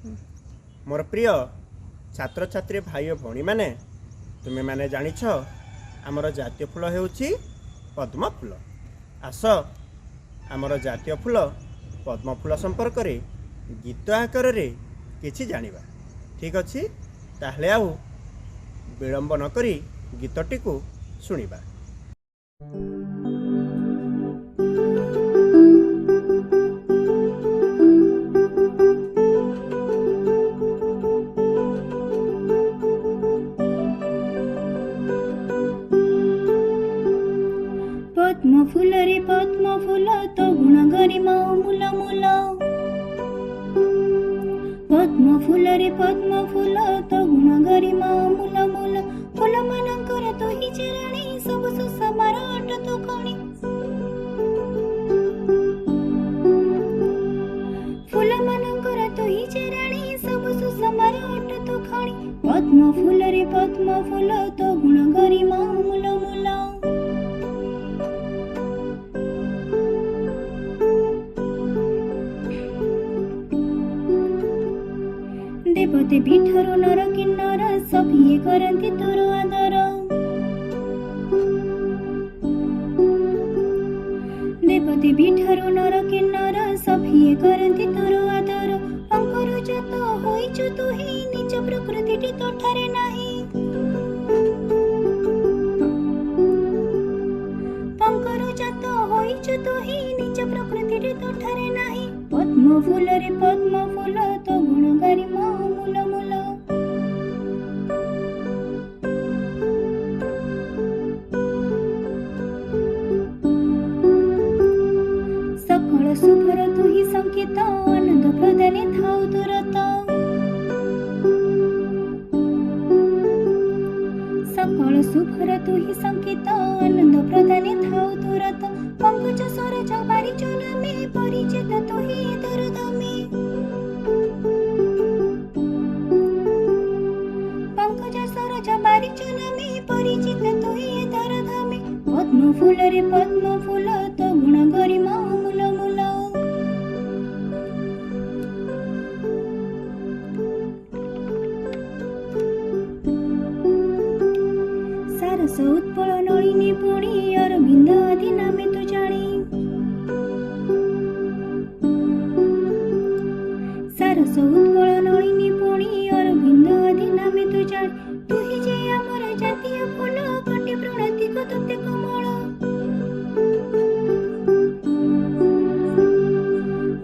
मोर प्रिय छात्र छात्री भाई और भौणी मैंने तुमे मैंने जानिछ आमर जातीय फूल हेउछि पद्म फूल। आस आमर जातीय फूल पद्म फूल संपर्क रे गीत आकार रे किछि जानिबा। ठीक अछि, ताहले आउ विलंब न करी गीतटी को सुनिबा। पद्म फूल रे पद्म फूल तो गुण गरिमा मूल मूल। पद्म फूल रे पद्म फूल तो गुण गरिमा मूल मूल। फूल मानकर तो हि चरणी सब सुसमार अट तो खणी। फूल मानकर तो हि चरणी सब सुसमार अट तो खणी। पद्म फूल रे पद्म फूल तो गुण गरिमा मूल मूल। देवते पीठर नर किन्नर सभिए करती तोर आदर। देवते पीठर नर किन्नर सभिए करती तोर आदर। अंकुर जात होइछु तुहि निज प्रकृति तोठारे नाही। अंकुर जात होइछु तुहि निज प्रकृति तोठारे नाही। पद्म फूल रे पद्म फूल तो गुण गरिमा मूल मूल। सकल शुभर तुहि संकेत आनंद प्रदाने थाउ तुरत। सकल शुभर तुहि संकेत आनंद प्रदाने थाउ तुरत। पंकज सरज बारिचन में परिचित तुहि दर्द में। पंकज सरज बारिचन में परिचित तुहि दर्द में। पद्म फूल रे पद्म फूल तो गुण गरिमा मूल मूल। सारस उत्पल नलिनी पुणी अरविंद आदि नामे तु जानी। सारस उत्पल नलिनी पुणी अरविंद आदि नामे तु जानी। तुहि जे आमर जातीय फूल कोटि प्रणति को तोते कमल।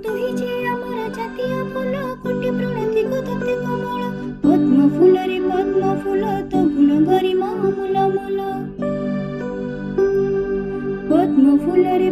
तुहि जे आमर जातीय फूल कोटि प्रणति को तोते कमल। पद्म फूल रे पद्म फूल तो गुण गरिमा मूल मूल। पद्म फूल रे